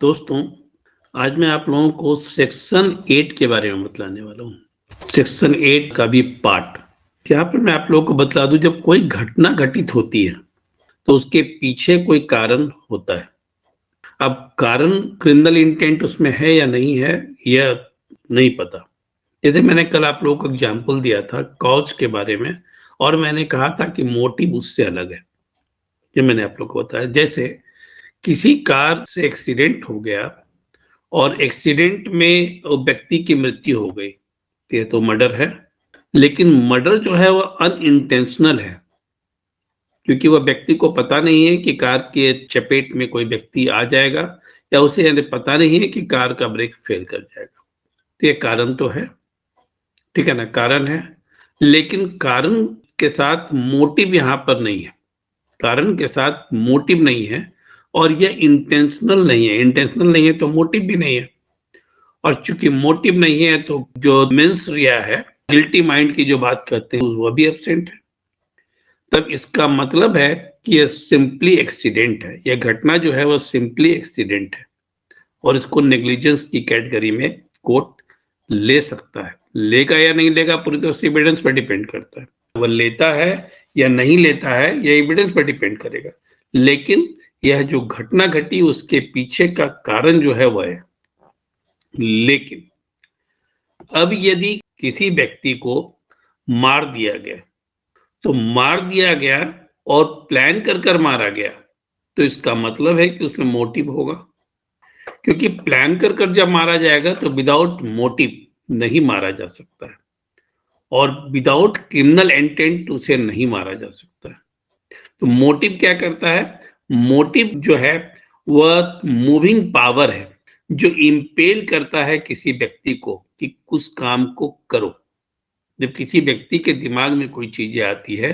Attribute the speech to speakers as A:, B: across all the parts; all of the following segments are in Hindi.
A: दोस्तों, आज मैं आप लोगों को सेक्शन 8 के बारे में बतलाने वाला हूँ। सेक्शन 8 का भी पार्ट। यहाँ पर मैं आप लोगों को बतला दूं, जब कोई घटना घटित होती है तो उसके पीछे कोई कारण होता है। अब कारण क्रिमिनल इंटेंट उसमें है या नहीं है, यह नहीं पता। जैसे मैंने कल आप लोगों को एग्जाम्पल दिया था कॉज के बारे में, और मैंने कहा था कि मोटिव उससे अलग है। ये मैंने आप लोगों को बताया। जैसे किसी कार से एक्सीडेंट हो गया और एक्सीडेंट में व्यक्ति की मृत्यु हो गई, ये तो मर्डर है। लेकिन मर्डर जो है वह अनइंटेंशनल है, क्योंकि वह व्यक्ति को पता नहीं है कि कार के चपेट में कोई व्यक्ति आ जाएगा, या उसे पता नहीं है कि कार का ब्रेक फेल कर जाएगा। तो ये कारण तो है, ठीक है ना, कारण है। लेकिन कारण के साथ मोटिव यहाँ पर नहीं है। कारण के साथ मोटिव नहीं है, और यह इंटेंशनल नहीं है। इंटेंशनल नहीं है तो मोटिव भी नहीं है, और चूंकि मोटिव नहीं है तो जो मेंस रिया है, गिल्टी माइंड की जो बात करते हैं, वह भी एब्सेंट है। तब इसका मतलब है कि यह सिंपली एक्सीडेंट है। यह घटना जो है वह सिंपली एक्सीडेंट है, और इसको नेग्लिजेंस की कैटेगरी में कोर्ट ले सकता है। लेगा या नहीं लेगा पूरी तरह से एविडेंस पर डिपेंड करता है। वह लेता है या नहीं लेता है, यह एविडेंस पर डिपेंड करेगा। लेकिन यह जो घटना घटी उसके पीछे का कारण जो है वह है। लेकिन अब यदि किसी व्यक्ति को मार दिया गया, तो मार दिया गया और प्लान कर मारा गया, तो इसका मतलब है कि उसमें मोटिव होगा। क्योंकि प्लान कर जब मारा जाएगा तो विदाउट मोटिव नहीं मारा जा सकता है, और विदाउट क्रिमिनल इंटेंट उसे नहीं मारा जा सकता है। तो मोटिव क्या करता है? मोटिव जो है वह मूविंग पावर है, जो इंपेल करता है किसी व्यक्ति को कि उस काम को करो। जब किसी व्यक्ति के दिमाग में कोई चीजें आती है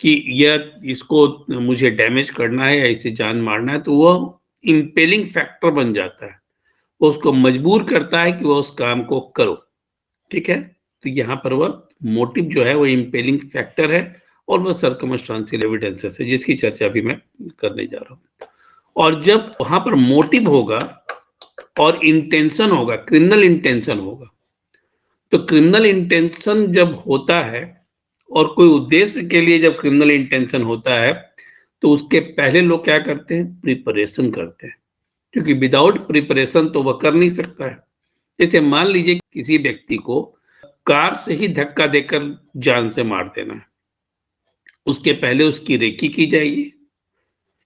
A: कि यह इसको मुझे डैमेज करना है या इसे जान मारना है, तो वह इंपेलिंग फैक्टर बन जाता है। वो उसको मजबूर करता है कि वह उस काम को करो, ठीक है। तो यहाँ पर वह मोटिव जो है वो इंपेलिंग फैक्टर है, और वह सर्कमस्टांशियल एविडेंसेस है, जिसकी चर्चा भी मैं करने जा रहा हूँ। और जब वहां पर मोटिव होगा और इंटेंशन होगा, क्रिमिनल इंटेंशन होगा, तो क्रिमिनल इंटेंशन जब होता है और कोई उद्देश्य के लिए जब क्रिमिनल इंटेंशन होता है, तो उसके पहले लोग क्या करते हैं? प्रिपरेशन करते हैं, क्योंकि विदाउट प्रिपरेशन तो वह कर नहीं सकता है। जैसे मान लीजिए किसी व्यक्ति को कार से ही धक्का देकर जान से मार देना है, उसके पहले उसकी रेकी की जाएगी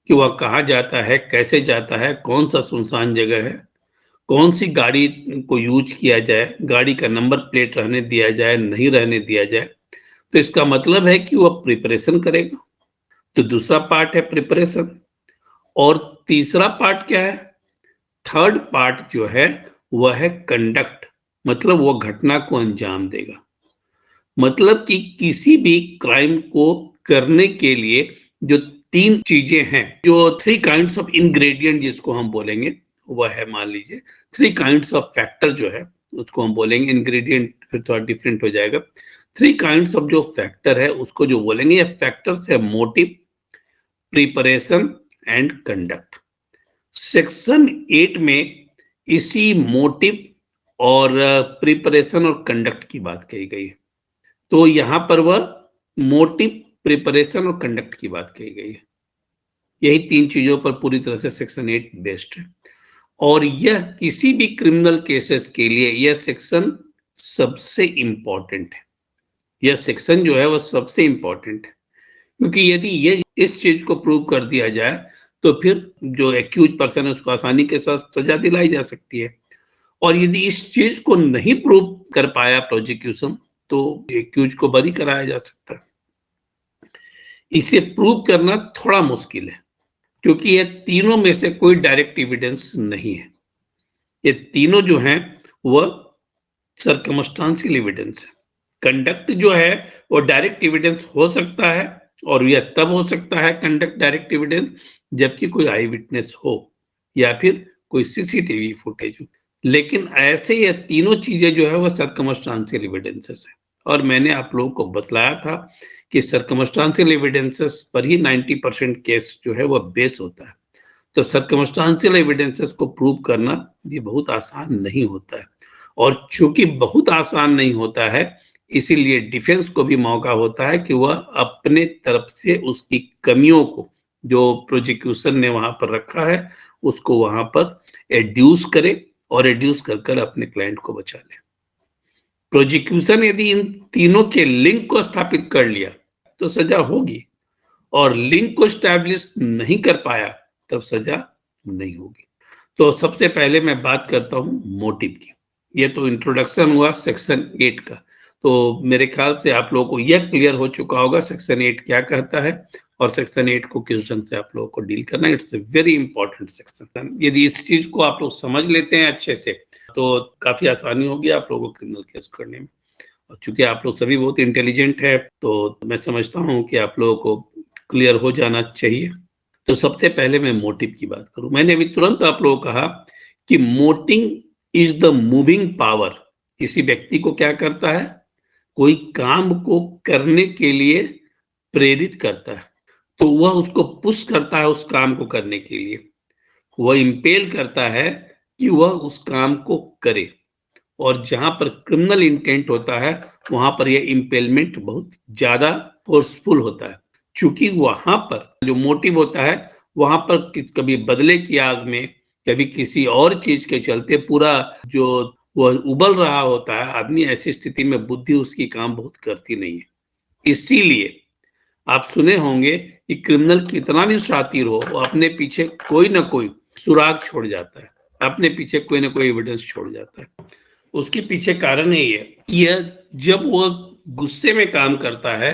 A: कि वह कहाँ जाता है, कैसे जाता है, कौन सा सुनसान जगह है, कौन सी गाड़ी को यूज किया जाए, गाड़ी का नंबर प्लेट रहने दिया जाए, नहीं रहने दिया जाए। तो इसका मतलब है कि वह प्रिपरेशन करेगा। तो दूसरा पार्ट है प्रिपरेशन। और तीसरा पार्ट क्या है? थर्ड पार्ट जो है वह है कंडक्ट, मतलब वह घटना को अंजाम देगा। मतलब कि किसी भी क्राइम को करने के लिए जो तीन चीजें हैं, जो थ्री काइंड्स ऑफ इंग्रेडिएंट जिसको हम बोलेंगे, वह है, मान लीजिए थ्री काइंड्स ऑफ फैक्टर जो है उसको हम बोलेंगे। इंग्रेडिएंट फिर थोड़ा डिफरेंट हो जाएगा। थ्री काइंड्स ऑफ जो फैक्टर है उसको जो बोलेंगे, ये फैक्टर्स है motive, preparation and conduct. Section 8 में इसी मोटिव और प्रिपरेशन और कंडक्ट की बात कही गई है। तो यहां पर वह मोटिव, प्रिपरेशन और कंडक्ट की बात कही गई है। यही तीन चीजों पर पूरी तरह से सेक्शन 8 बेस्ड है, और यह किसी भी क्रिमिनल केसेस के लिए यह सेक्शन सबसे इंपॉर्टेंट है। यह सेक्शन जो है वह सबसे इंपॉर्टेंट है, क्योंकि यदि ये इस चीज को प्रूव कर दिया जाए तो फिर जो एक्यूज पर्सन है उसको आसानी के साथ सजा दिलाई जा सकती है। और यदि इस चीज को नहीं प्रूव कर पाया प्रोसिक्यूशन, तो एक्यूज को बरी कराया जा सकता है। इसे प्रूव करना थोड़ा मुश्किल है, क्योंकि ये तीनों में से कोई डायरेक्ट एविडेंस नहीं है। ये तीनों जो हैं वह सर्कमस्टांशियल एविडेंस है। कंडक्ट जो है वो डायरेक्ट एविडेंस हो सकता है, और यह तब हो सकता है कंडक्ट डायरेक्ट एविडेंस जबकि कोई आई विटनेस हो या फिर कोई सीसीटीवी फुटेज हो। लेकिन ऐसे ये तीनों चीजें जो है वह सर्कमस्टांशियल एविडेंसेस है। और मैंने आप लोगों को बतलाया था कि सर्कमस्टांशियल एविडेंसेस पर ही 90% केस जो है वह बेस होता है। तो सर्कमस्टांशियल एविडेंसेस को प्रूव करना ये बहुत आसान नहीं होता है, और चूंकि बहुत आसान नहीं होता है इसीलिए डिफेंस को भी मौका होता है कि वह अपने तरफ से उसकी कमियों को जो प्रोसिक्यूशन ने वहां पर रखा है उसको वहां पर एड्यूस करे और एड्यूस कर कर अपने क्लाइंट को बचा ले। प्रोसिक्यूशन यदि इन तीनों के लिंक को स्थापित कर लिया तो सजा होगी, और लिंक को स्टैब्लिश नहीं कर पाया तब सजा नहीं होगी। तो सबसे पहले मैं बात करता हूं मोटिव की। ये तो इंट्रोडक्शन हुआ सेक्शन 8 का। तो मेरे ख्याल से आप लोगों को यह क्लियर हो चुका होगा सेक्शन 8 क्या कहता है और सेक्शन 8 को किस ढंग से आप लोगों को डील करना है। It's a very important section. यदि इस चीज को आप लोग समझ लेते हैं अच्छे से तो काफी आसानी होगी आप लोगों को क्रिमिनल केस करने में। और चूंकि आप लोग सभी बहुत इंटेलिजेंट है तो मैं समझता हूँ कि आप लोगों को क्लियर हो जाना चाहिए। तो सबसे पहले मैं मोटिव की बात करूं। मैंने अभी तुरंत आप लोगों को कहा कि motive is the moving power. किसी व्यक्ति को क्या करता है, कोई काम को करने के लिए प्रेरित करता है, तो वह उसको पुश करता है उस काम को करने के लिए, वह इंपेल करता है कि वह उस काम को करे। और जहां पर क्रिमिनल इंटेंट होता है वहां पर यह इंपेलमेंट बहुत ज्यादा फोर्सफुल होता है, क्योंकि वहां पर जो मोटिव होता है वहां पर कभी बदले की आग में, कभी किसी और चीज के चलते पूरा जो वह उबल रहा होता है आदमी, ऐसी स्थिति में बुद्धि उसकी काम बहुत करती नहीं है। इसीलिए आप सुने होंगे कि क्रिमिनल कितना भी शातिर हो वो अपने पीछे कोई ना कोई सुराग छोड़ जाता है, अपने पीछे कोई ना कोई एविडेंस छोड़ जाता है। उसके पीछे कारण है ये कि यह जब वह गुस्से में काम करता है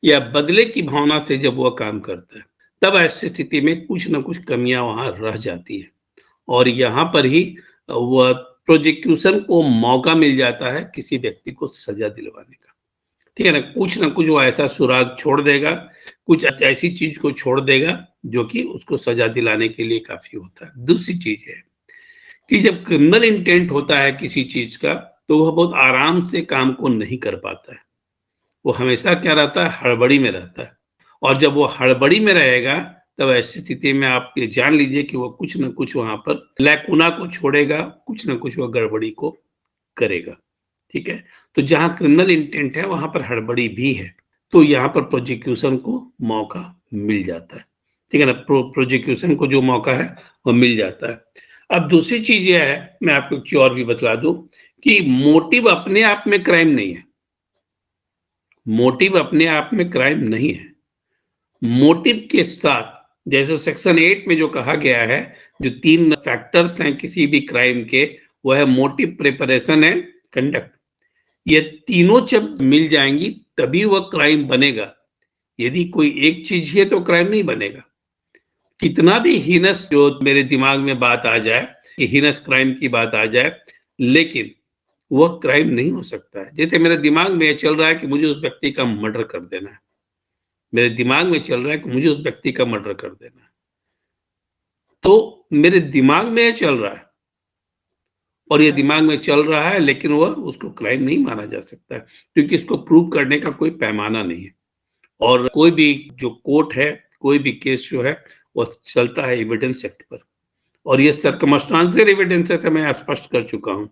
A: या बदले की भावना से जब वह काम करता है तब ऐसी स्थिति में कुछ ना कुछ कमियां वहां रह जाती है, और यहाँ पर ही वह प्रोसिक्यूशन को मौका मिल जाता है किसी व्यक्ति को सजा दिलवाने का। ठीक है ना कुछ वो ऐसा सुराग छोड़ देगा, कुछ ऐसी चीज को छोड़ देगा जो कि उसको सजा दिलाने के लिए काफी होता है। दूसरी चीज है कि जब क्रिमिनल इंटेंट होता है किसी चीज का तो वह बहुत आराम से काम को नहीं कर पाता है, वो हमेशा क्या रहता है, हड़बड़ी में रहता है। और जब वो हड़बड़ी में रहेगा तब ऐसी स्थिति में आप ये जान लीजिए कि वो कुछ ना कुछ वहां पर लैकुना को छोड़ेगा, कुछ ना कुछ वो गड़बड़ी को करेगा। ठीक है, तो जहां क्रिमिनल इंटेंट है वहां पर हड़बड़ी भी है, तो यहाँ पर प्रोसिक्यूशन को मौका मिल जाता है। ठीक है ना, प्रोसिक्यूशन को जो मौका है वो मिल जाता है। अब दूसरी चीज यह है, मैं आपको एक और भी बतला दूं कि मोटिव अपने आप में क्राइम नहीं है। मोटिव अपने आप में क्राइम नहीं है। मोटिव के साथ जैसे सेक्शन 8 में जो कहा गया है, जो 3 फैक्टर्स हैं किसी भी क्राइम के, वो है मोटिव, प्रिपरेशन एंड कंडक्ट। ये तीनों जब मिल जाएंगी तभी वह क्राइम बनेगा। यदि कोई एक चीज है तो क्राइम नहीं बनेगा। कितना भी हीनस जो मेरे दिमाग में बात आ जाए कि हीनस क्राइम की बात आ जाए, लेकिन वह क्राइम नहीं हो सकता है। जैसे मेरे दिमाग में चल रहा है कि मुझे उस व्यक्ति का मर्डर कर देना है, मेरे दिमाग में चल रहा है कि मुझे उस व्यक्ति का मर्डर कर देना है, तो मेरे दिमाग में चल रहा है और ये दिमाग में चल रहा है, लेकिन वह उसको क्राइम नहीं माना जा सकता है क्योंकि इसको प्रूव करने का कोई पैमाना नहीं है। और कोई भी जो कोर्ट है, कोई भी केस जो है वह चलता है एविडेंस एक्ट पर, और ये सर्कमस्टांशियल एविडेंस से मैं स्पष्ट कर चुका हूं।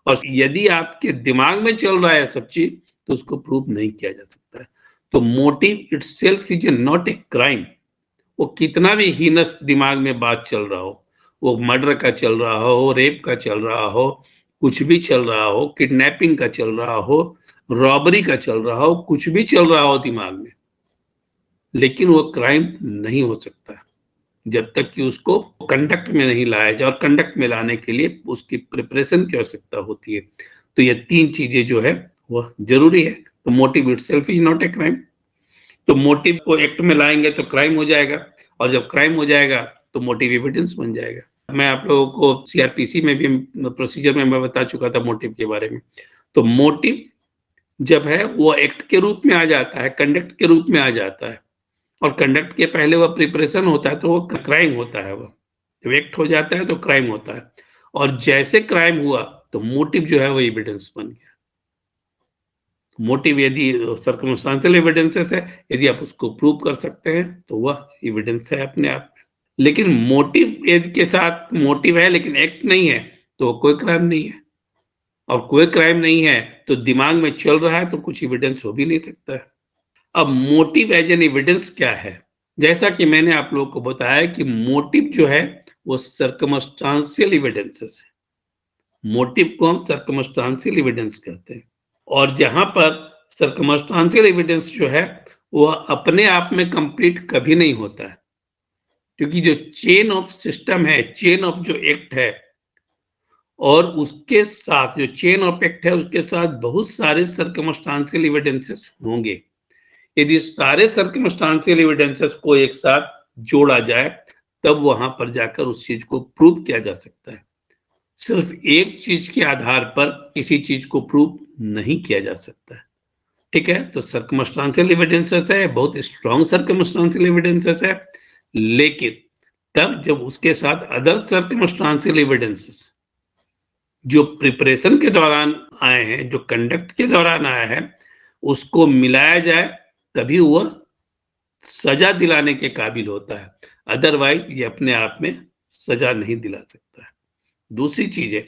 A: और यदि आपके दिमाग में चल रहा है सब चीज तो उसको प्रूव नहीं किया जा सकता है। तो motive itself is not a crime. वो कितना भी हीनस दिमाग में बात चल रहा हो, वो मर्डर का चल रहा हो, रेप का चल रहा हो, कुछ भी चल रहा हो, किडनैपिंग का चल रहा हो, रॉबरी का चल रहा हो, कुछ भी चल रहा हो दिमाग में, लेकिन वो क्राइम नहीं हो सकता जब तक कि उसको कंडक्ट में नहीं लाया जाए, और कंडक्ट में लाने के लिए उसकी प्रिपरेशन की आवश्यकता होती है। तो ये 3 चीजें जो है वह जरूरी है। तो motive itself is not a crime. तो मोटिव को एक्ट में लाएंगे तो क्राइम हो जाएगा, और जब क्राइम हो जाएगा तो मोटिव एविडेंस बन जाएगा। मैं आप लोगों को सीआरपीसी में भी प्रोसीजर में मैं बता चुका था मोटिव के बारे में। तो मोटिव जब है वो एक्ट के रूप में आ जाता है, कंडक्ट के रूप में आ जाता है, और कंडक्ट के पहले वह प्रिपरेशन होता है तो वो क्राइम होता है। वह जब एक्ट हो जाता है तो क्राइम होता है, और जैसे क्राइम हुआ तो मोटिव जो है वो एविडेंस बन गया। मोटिव यदि सर्कमस्टांशियल एविडेंसेस है, यदि आप उसको प्रूव कर सकते हैं तो वह एविडेंस है अपने आप में। लेकिन मोटिव एज के साथ मोटिव है लेकिन एक्ट नहीं है तो कोई क्राइम नहीं है, और कोई क्राइम नहीं है तो दिमाग में चल रहा है तो कुछ एविडेंस हो भी नहीं सकता है। अब मोटिव एज एन एविडेंस क्या है? जैसा कि मैंने आप लोगों को बताया कि मोटिव जो है वो सर्कमस्टांशियल एविडेंसेस है। मोटिव को हम सर्कमस्टांशियल एविडेंस कहते हैं, और जहां पर सर्कमस्टांशियल एविडेंस जो है वह अपने आप में कंप्लीट कभी नहीं होता है, क्योंकि जो चेन ऑफ सिस्टम है, चेन ऑफ जो एक्ट है, और उसके साथ जो चेन ऑफ एक्ट है उसके साथ बहुत सारे सर्कमस्टांशियल एविडेंसेस होंगे। यदि सारे सर्कमस्टांशियल एविडेंसेस को एक साथ जोड़ा जाए तब वहां पर जाकर उस चीज को प्रूव किया जा सकता है। सिर्फ एक चीज के आधार पर किसी चीज को प्रूव नहीं किया जा सकता है। ठीक है, तो सर्कमस्टांशियल एविडेंसेस है, बहुत स्ट्रॉन्ग सर्कमस्टांशियल एविडेंसेस है, लेकिन तब जब उसके साथ अदर सर्कमस्टांशियल एविडेंसेस जो प्रिपरेशन के दौरान आए हैं, जो कंडक्ट के दौरान आया है, उसको मिलाया जाए तभी वह सजा दिलाने के काबिल होता है। अदरवाइज ये अपने आप में सजा नहीं दिला सकता है। दूसरी चीज है,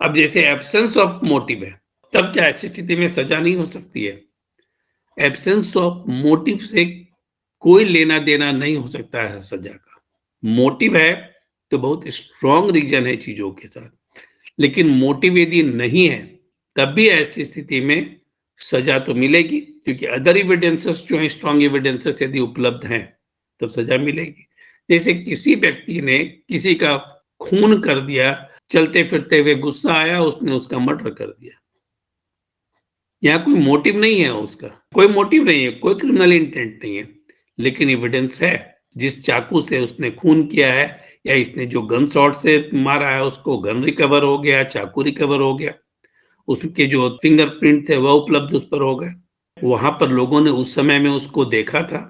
A: अब जैसे एब्सेंस ऑफ मोटिव है, तब क्या ऐसी स्थिति में सजा नहीं हो सकती है? एब्सेंस ऑफ मोटिव से कोई लेना देना नहीं हो सकता है सजा का। मोटिव है तो बहुत स्ट्रॉन्ग रीजन है चीजों के साथ, लेकिन मोटिव यदि नहीं है तब भी ऐसी स्थिति में सजा तो मिलेगी, क्योंकि अदर एविडेंसेस जो है, स्ट्रॉन्ग एविडेंसेस यदि उपलब्ध हैं तब सजा मिलेगी। जैसे किसी व्यक्ति ने किसी का खून कर दिया, चलते फिरते हुए गुस्सा आया, उसने उसका मर्डर कर दिया, यहाँ कोई मोटिव नहीं है, उसका कोई मोटिव नहीं है, कोई क्रिमिनल इंटेंट नहीं है, लेकिन एविडेंस है। जिस चाकू से उसने खून किया है या इसने जो गन शॉट से मारा है उसको गन रिकवर हो गया, चाकू रिकवर हो गया, उसके जो फिंगरप्रिंट थे वह उपलब्ध उस पर हो गए। वहां पर लोगों ने उस समय में उसको देखा था,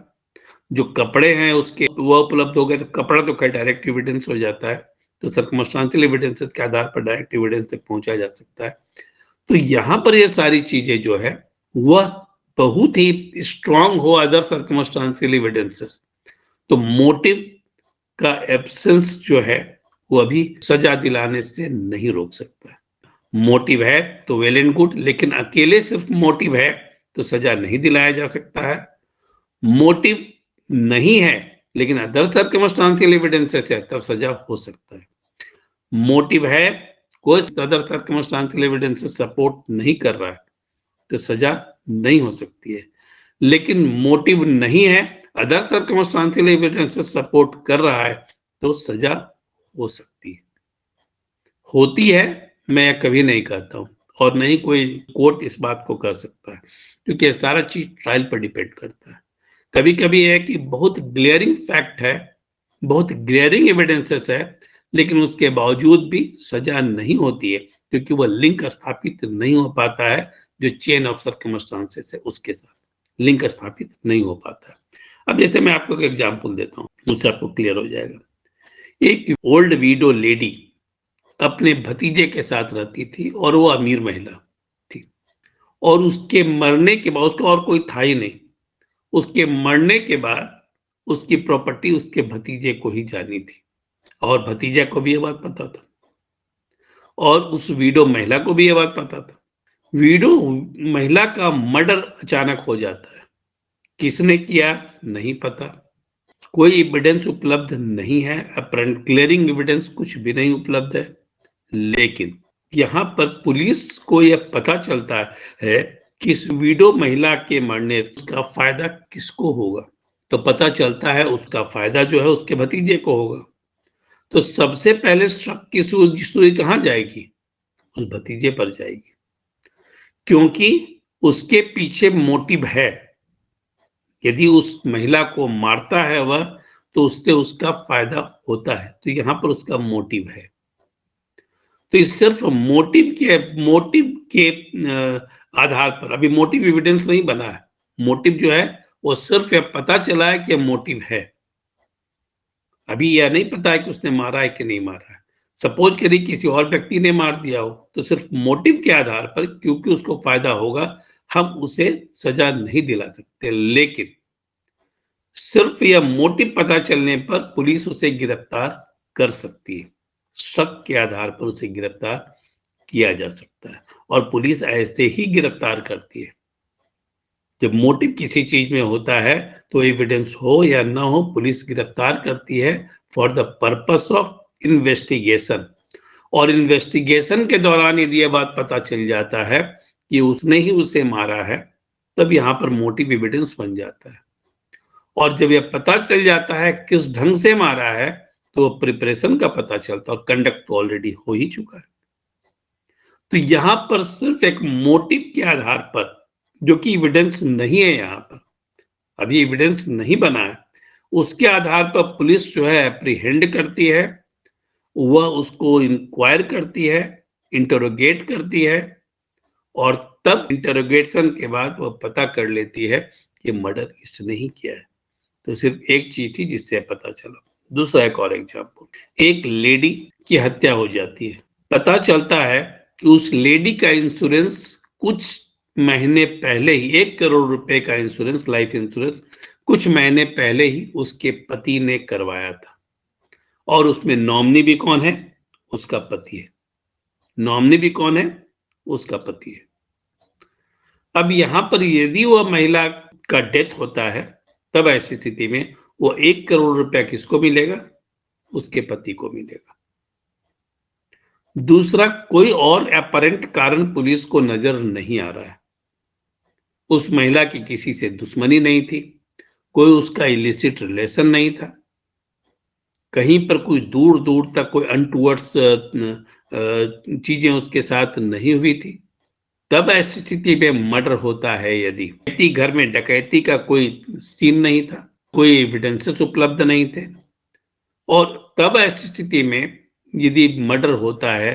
A: जो कपड़े हैं उसके वह उपलब्ध हो गए, तो कपड़ा तो खैर डायरेक्ट एविडेंस हो जाता है, तो सर्कमस्टांशियल एविडेंसेस के आधार पर डायरेक्ट एविडेंस तक पहुंचा जा सकता है। तो यहाँ पर ये सारी चीजें जो है वह बहुत ही स्ट्रांग हो अदर सर्कमस्टांशियल एविडेंसेस, तो मोटिव का एब्सेंस जो है वो अभी सजा दिलाने से नहीं रोक सकता है। मोटिव है तो वेल एंड गुड, लेकिन अकेले सिर्फ मोटिव है तो सजा नहीं दिलाया जा सकता है। मोटिव नहीं है लेकिन अदर सर्कमस्टांशियल एविडेंसेस है तब सजा हो सकता है। मोटिव है, कोई अदर सर्कमस्टांशियल एविडेंसेस सपोर्ट नहीं कर रहा है तो सजा नहीं हो सकती है। लेकिन मोटिव नहीं है, अदर सर्कमस्टांशियल एविडेंसेस सपोर्ट कर रहा है तो सजा हो सकती है। होती है मैं कभी नहीं कहता हूं, और नहीं कोई कोर्ट इस बात को कर सकता है, क्योंकि ये सारा चीज ट्रायल पर डिपेंड करता है। कभी कभी है कि बहुत ग्लेयरिंग फैक्ट है, बहुत ग्लेयरिंग एविडेंसेस है, लेकिन उसके बावजूद भी सजा नहीं होती है, क्योंकि वह लिंक स्थापित नहीं हो पाता है, जो चेन ऑफ सर्कमस्टांसेस है उसके साथ लिंक स्थापित नहीं हो पाता है। अब जैसे मैं आपको एक एग्जांपल देता हूँ, उससे आपको क्लियर हो जाएगा। एक ओल्ड वीडो लेडी अपने भतीजे के साथ रहती थी, और वो अमीर महिला थी, और उसके मरने के बाद, उसका और कोई था ही नहीं, उसके मरने के बाद उसकी प्रॉपर्टी उसके भतीजे को ही जानी थी, और भतीजा को भी ये बात पता था, और उस विडो महिला को भी ये बात पता था। विडो महिला का मर्डर अचानक हो जाता है, किसने किया नहीं पता, कोई एविडेंस उपलब्ध नहीं है, अपरेंट क्लियरिंग एविडेंस कुछ भी नहीं उपलब्ध है। लेकिन यहाँ पर पुलिस को यह पता चलता है कि इस विडो महिला के मरने का फायदा किसको होगा, तो पता चलता है उसका फायदा जो है उसके भतीजे को होगा। तो सबसे पहले शक की सुई कहाँ जाएगी? उस भतीजे पर जाएगी, क्योंकि उसके पीछे मोटिव है। यदि उस महिला को मारता है वह, तो उससे उसका फायदा होता है, तो यहाँ पर उसका मोटिव है। तो इस सिर्फ मोटिव के आधार पर अभी मोटिव एविडेंस नहीं बना है। मोटिव जो है वो सिर्फ यह पता चला है कि मोटिव है, अभी यह नहीं पता है कि उसने मारा है कि नहीं मारा है। सपोज करिए किसी और व्यक्ति ने मार दिया हो, तो सिर्फ मोटिव के आधार पर, क्योंकि उसको फायदा होगा, हम उसे सजा नहीं दिला सकते। लेकिन सिर्फ यह मोटिव पता चलने पर पुलिस उसे गिरफ्तार कर सकती है। शक के आधार पर उसे गिरफ्तार किया जा सकता है और पुलिस ऐसे ही गिरफ्तार करती है। जब मोटिव किसी चीज में होता है तो एविडेंस हो या ना हो, पुलिस गिरफ्तार करती है for the purpose of investigation. और इन्वेस्टिगेशन के दौरान यदि यह बात पता चल जाता है कि उसने ही उसे मारा है, तब यहाँ पर मोटिव एविडेंस बन जाता है। और जब यह पता चल जाता है किस ढंग से मारा है, तो प्रिपरेशन का पता चलता है और कंडक्ट तो ऑलरेडी हो ही चुका है। तो यहां पर सिर्फ एक मोटिव के आधार पर, जो कि एविडेंस नहीं है, यहां पर अभी एविडेंस नहीं बना है, उसके आधार पर पुलिस जो है एप्रीहेंड करती है, वह उसको इंक्वायर करती है, इंटरोगेट करती है और तब इंटरोगेशन के बाद वह पता कर लेती है कि मर्डर इसने ही किया है। तो सिर्फ एक चीज थी जिससे पता चला। दूसरा एक और एग्जाम्पल, एक लेडी की हत्या हो जाती है। पता चलता है कि उस लेडी का इंश्योरेंस कुछ महीने पहले ही, 1 करोड़ रुपए का इंश्योरेंस, लाइफ इंश्योरेंस, कुछ महीने पहले ही उसके पति ने करवाया था। और उसमें नॉमिनी भी कौन है? उसका पति है। नॉमिनी भी कौन है? उसका पति है। अब यहां पर यदि वह महिला का डेथ होता है, तब ऐसी स्थिति में वो 1 करोड़ रुपया किसको मिलेगा? उसके पति को मिलेगा। दूसरा, कोई और अपरेंट कारण पुलिस को नजर नहीं आ रहा है। उस महिला की किसी से दुश्मनी नहीं थी, कोई उसका इलिसिट रिलेशन नहीं था, कहीं पर कोई दूर दूर तक कोई अनटूवर्ड्स चीजें उसके साथ नहीं हुई थी। तब ऐसी स्थिति में मर्डर होता है यदि घर में डकैती का कोई सीन नहीं था, कोई एविडेंसेस उपलब्ध नहीं थे, और तब ऐसी स्थिति में यदि मर्डर होता है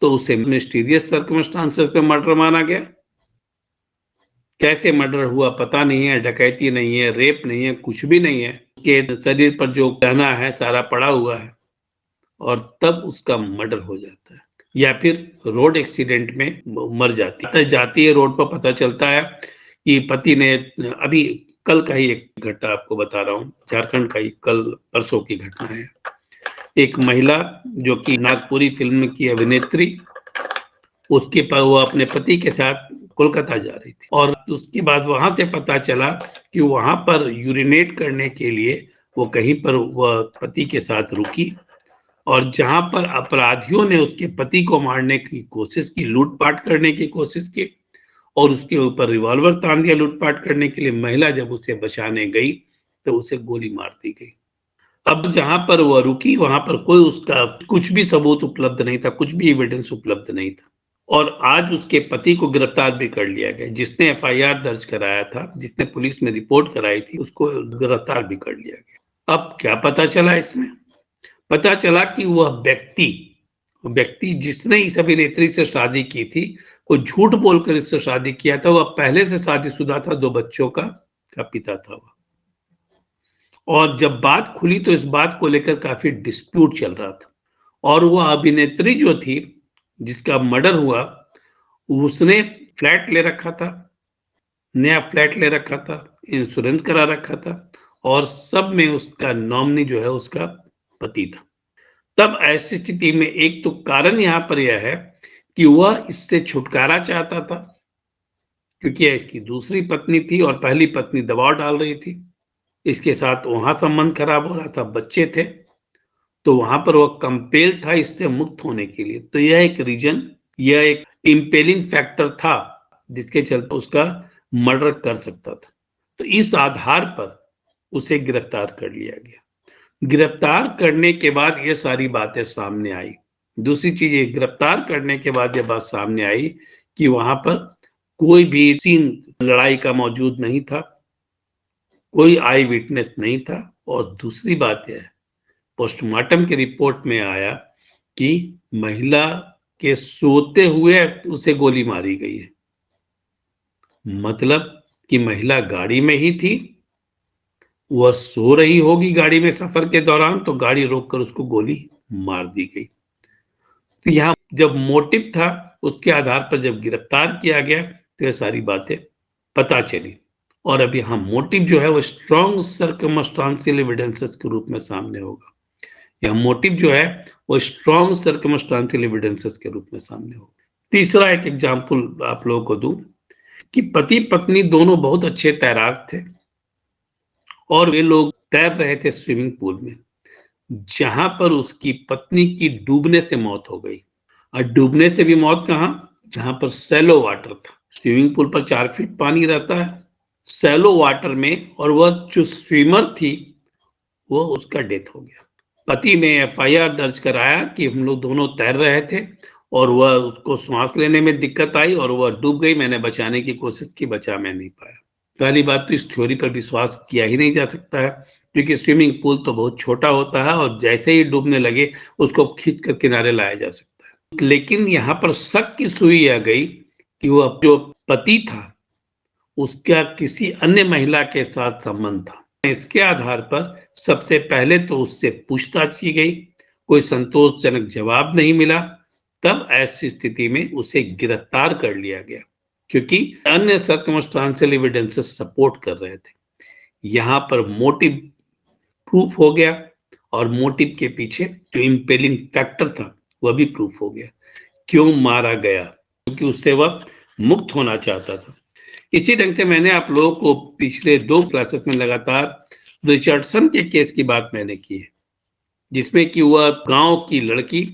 A: तो उसे मिस्टीरियस सर्कमस्टांसेस पे मर्डर माना गया। कैसे मर्डर हुआ पता नहीं है, डकैती नहीं है, रेप नहीं है, कुछ भी नहीं है, उसके शरीर पर जो गहना है सारा पड़ा हुआ है, और तब उसका मर्डर हो जाता है। या फिर रोड एक्सीडेंट में मर जाती है रोड पर, पता चलता है कि पति ने, अभी कल का ही एक घटना आपको बता रहा हूँ, झारखंड का ही कल परसों की घटना है। एक महिला जो कि नागपुरी फिल्म की अभिनेत्री, उसके पर वो अपने पति के साथ कोलकाता जा रही थी, और उसके बाद वहां से पता चला कि वहां पर यूरिनेट करने के लिए वो कहीं पर वह पति के साथ रुकी, और जहां पर अपराधियों ने उसके पति को मारने की कोशिश की, लूटपाट करने की कोशिश की, और उसके ऊपर रिवॉल्वर तान दिया लूटपाट करने के लिए, महिला जब उसे बचाने गई तो उसे गोली मार दी गई। अब जहां पर वह रुकी वहां पर कोई उसका कुछ भी सबूत उपलब्ध नहीं था, कुछ भी एविडेंस उपलब्ध नहीं था, और आज उसके पति को गिरफ्तार भी कर लिया गया। जिसने एफआईआर दर्ज कराया था, जिसने पुलिस में रिपोर्ट कराई थी, उसको गिरफ्तार भी कर लिया गया। अब क्या पता चला इसमें? पता चला कि वह व्यक्ति जिसने इस अभिनेत्री से शादी की थी, वो झूठ बोलकर इससे शादी किया था। वह पहले से शादीशुदा था, 2 बच्चों का पिता था वह। और जब बात खुली तो इस बात को लेकर काफी डिस्प्यूट चल रहा था, और वह अभिनेत्री जो थी जिसका मर्डर हुआ, उसने फ्लैट ले रखा था, नया फ्लैट ले रखा था, इंश्योरेंस करा रखा था, और सब में उसका नॉमिनी जो है उसका पति था। तब ऐसी स्थिति में एक तो कारण यहां पर यह है कि वह इससे छुटकारा चाहता था, क्योंकि यह इसकी दूसरी पत्नी थी और पहली पत्नी दबाव डाल रही थी, इसके साथ वहां संबंध खराब हो रहा था, बच्चे थे, तो वहां पर वह कंपेल था इससे मुक्त होने के लिए। तो यह एक रीजन, यह एक इंपेलिंग फैक्टर था जिसके चलते उसका मर्डर कर सकता था। तो इस आधार पर उसे गिरफ्तार कर लिया गया। गिरफ्तार करने के बाद ये सारी बातें सामने आई। दूसरी चीज, ये गिरफ्तार करने के बाद ये बात सामने आई कि वहां पर कोई भी सीन लड़ाई का मौजूद नहीं था, कोई आई विटनेस नहीं था, और दूसरी बात यह है, पोस्टमार्टम की रिपोर्ट में आया कि महिला के सोते हुए उसे गोली मारी गई है। मतलब कि महिला गाड़ी में ही थी, वह सो रही होगी गाड़ी में सफर के दौरान, तो गाड़ी रोककर उसको गोली मार दी गई। तो यहाँ जब मोटिव था, उसके आधार पर जब गिरफ्तार किया गया तो ये सारी बातें पता चली, और अब यहाँ मोटिव जो है वो स्ट्रॉन्ग सर्कमस्टांशियल एविडेंसेस के रूप में सामने होगा। यह मोटिव जो है वो स्ट्रॉन्ग सर्कमस्टांशियल एविडेंसेस के रूप में सामने होगा। तीसरा एक एग्जाम्पल आप लोगों को दूं कि पति पत्नी दोनों बहुत अच्छे तैराक थे और वे लोग तैर रहे थे स्विमिंग पूल में, जहां पर उसकी पत्नी की डूबने से मौत हो गई। और डूबने से भी मौत कहाँ? जहां पर सैलो वाटर था। स्विमिंग पूल पर 4 फीट पानी रहता है, सैलो वाटर में, और वह जो स्विमर थी वो उसका डेथ हो गया। पति ने एफआईआर दर्ज कराया कि हम लोग दोनों तैर रहे थे और वह उसको सांस लेने में दिक्कत आई और वह डूब गई, मैंने बचाने की कोशिश की, बचा मैं नहीं पाया। पहली बात तो इस थ्योरी पर विश्वास किया ही नहीं जा सकता है, क्योंकि स्विमिंग पूल तो बहुत छोटा होता है और जैसे ही डूबने लगे उसको खींच कर किनारे लाया जा सकता है। लेकिन यहाँ पर शक की सुई आ गई कि वह जो पति था उसका किसी अन्य महिला के साथ संबंध था। इसके आधार पर सबसे पहले तो उससे पूछताछ की गई, कोई संतोषजनक जवाब नहीं मिला। तब ऐसी स्थिति में उसे गिरफ्तार कर लिया गया, क्योंकि अन्य सर्कमस्टांशियल एविडेंसेस सपोर्ट कर रहे थे। यहाँ पर मोटिव प्रूफ हो गया और मोटिव के पीछे जो इंपेलिंग फैक्टर था वह भी प्रूफ हो गया। क्यों मारा गया? क्योंकि उससे वह मुक्त होना चाहता था। इसी ढंग से मैंने आप लोगों को पिछले 2 क्लासेस में लगातार रिचर्डसन के केस की बात मैंने की है, जिसमें कि वह गांव की लड़की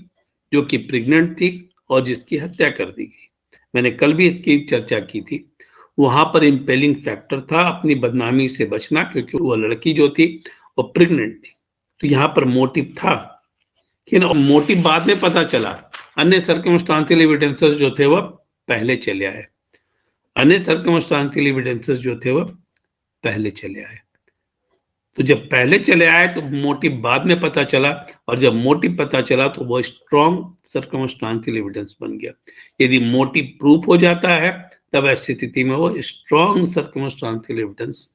A: जो कि प्रेग्नेंट थी और जिसकी हत्या कर दी गई। मैंने कल भी इसकी चर्चा की थी। वहां पर इंपेलिंग फैक्टर था अपनी बदनामी से बचना, क्योंकि वह लड़की जो थी वो प्रेग्नेंट थी। तो यहाँ पर मोटिव था, लेकिन मोटिव बाद में पता चला। अन्य सर्कमस्टांशियल एविडेंसेस जो थे वह पहले चले आए। अन्य सर्कमस्टांशियल एविडेंसेस जो थे वह पहले चले आए। तो जब पहले चले आए तो मोटिव बाद में पता चला, और जब मोटिव पता चला तो वो स्ट्रॉन्ग सर्कमस्टांशियल एविडेंस बन गया। यदि मोटिव प्रूफ हो जाता है तब ऐसी स्थिति में वो स्ट्रॉन्ग सर्कमस्टांशियल एविडेंस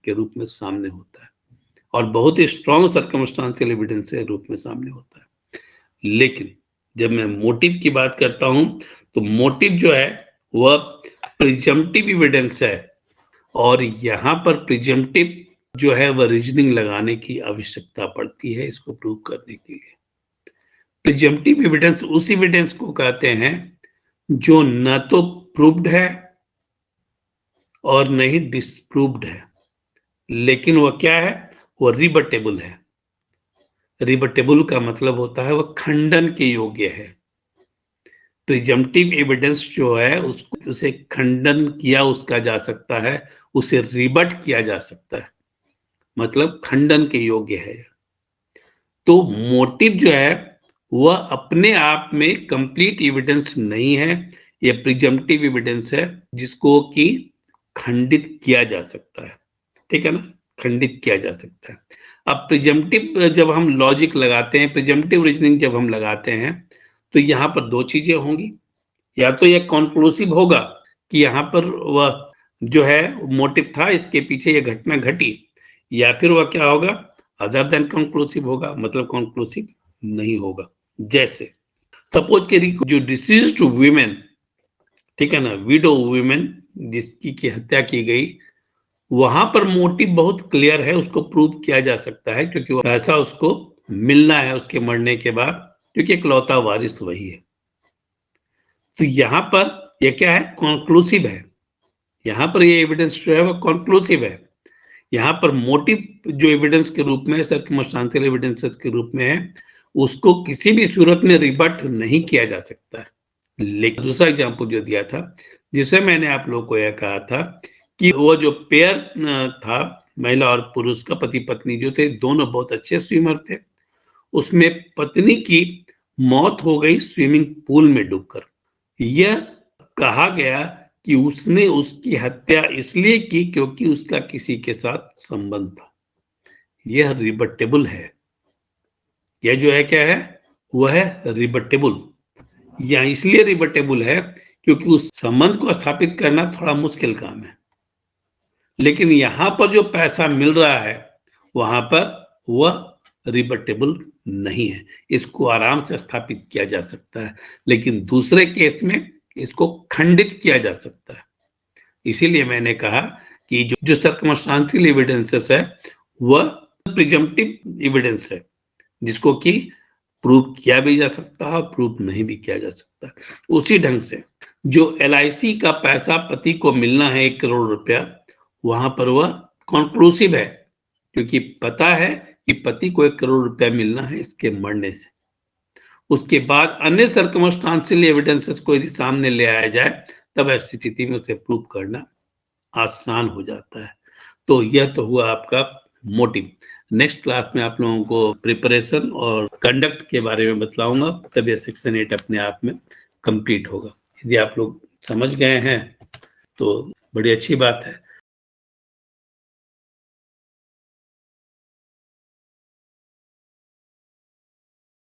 A: के रूप में सामने होता है, और बहुत ही स्ट्रॉन्ग सर्कमस्टांशियल एविडेंस के रूप में सामने होता है। लेकिन जब मैं मोटिव की बात करता हूं तो मोटिव जो है वह प्रिजम्पटिव एविडेंस है, और यहाँ पर प्रिजम्पटिव जो है वह रीजनिंग लगाने की आवश्यकता पड़ती है इसको प्रूव करने के लिए। प्रिजम्पटिव एविडेंस उस एविडेंस को कहते हैं जो न तो प्रूव्ड है और न ही डिस्प्रूव्ड है, लेकिन वह क्या है? वह रिबटेबल है। रिबटेबल का मतलब होता है वह खंडन के योग्य है। प्रिजम्पटिव एविडेंस जो है उसको उसे खंडन किया उसका जा सकता है, उसे रिबट किया जा सकता है, मतलब खंडन के योग्य है। तो मोटिव जो है वह अपने आप में कंप्लीट एविडेंस नहीं है, यह प्रिजम्पटिव एविडेंस है जिसको कि खंडित किया जा सकता है। ठीक है ना, खंडित किया जा सकता है। अब प्रिजम्पटिव जब हम लॉजिक लगाते हैं, प्रिजम्पटिव रीजनिंग जब हम लगाते हैं, तो यहाँ पर 2 चीजें होंगी। या तो यह कॉन्क्लूसिव होगा कि यहाँ पर वह जो है मोटिव था, इसके पीछे यह घटना घटी, या फिर वह क्या होगा? अदर देन कंक्लूसिव होगा, मतलब कंक्लूसिव नहीं होगा। जैसे सपोज करिए जो डिसीज्ड वुमेन, ठीक है ना, विडो वुमेन जिसकी की हत्या की गई, वहां पर मोटिव बहुत क्लियर है, उसको प्रूव किया जा सकता है, क्योंकि पैसा उसको मिलना है उसके मरने के बाद, क्योंकि इकलौता वारिस वही है। तो यहाँ पर यह क्या है? कॉन्क्लूसिव है। यहाँ पर ये एविडेंस जो है वो कॉन्क्लूसिव है। यहाँ पर मोटिव जो एविडेंस के रूप में, सर्कमस्टांशियल एविडेंसेस के रूप में है, उसको किसी भी सूरत में रिबट नहीं किया जा सकता है। लेकिन दूसरा एग्जाम्पल जो दिया था, जिसमें मैंने आप लोगों को यह कहा था कि वो जो पेयर था, महिला और पुरुष का, पति पत्नी जो थे, दोनों बहुत अच्छे स्विमर थे, उसमें पत्नी की मौत हो गई स्विमिंग पूल में डूबकर। यह कहा गया कि उसने उसकी हत्या इसलिए की क्योंकि उसका किसी के साथ संबंध था। यह रिबटेबल है। यह जो है क्या है? वह है रिबटेबल। या इसलिए रिबटेबल है क्योंकि उस संबंध को स्थापित करना थोड़ा मुश्किल काम है, लेकिन यहां पर जो पैसा मिल रहा है वहां पर वह रिबटेबल नहीं है, इसको आराम से स्थापित किया जा सकता है। लेकिन दूसरे केस में इसको खंडित किया जा सकता है। इसीलिए मैंने कहा कि जो सर्कमस्टांशियल एविडेंसेस है वह प्रिजम्पटिव एविडेंस है, जिसको कि प्रूव किया भी जा सकता है, प्रूव नहीं भी किया जा सकता। उसी ढंग से जो LIC का पैसा पति को मिलना है 1 करोड़ रुपया, वहां पर वह कॉन्क्लूसिव है, क्योंकि पता है कि पति को 1 करोड़ रुपया मिलना है इसके मरने से। उसके बाद अन्य सर्कमस्टांशियल एविडेंसेस को यदि सामने ले आया जाए, तब ऐसी स्थिति में उसे प्रूव करना आसान हो जाता है। तो यह तो हुआ आपका मोटिव। नेक्स्ट क्लास में आप लोगों को प्रिपरेशन और कंडक्ट के बारे में बतलाऊंगा, तब यह सेक्शन 8 अपने आप में कंप्लीट होगा। यदि आप लोग समझ गए हैं तो बड़ी अच्छी बात है।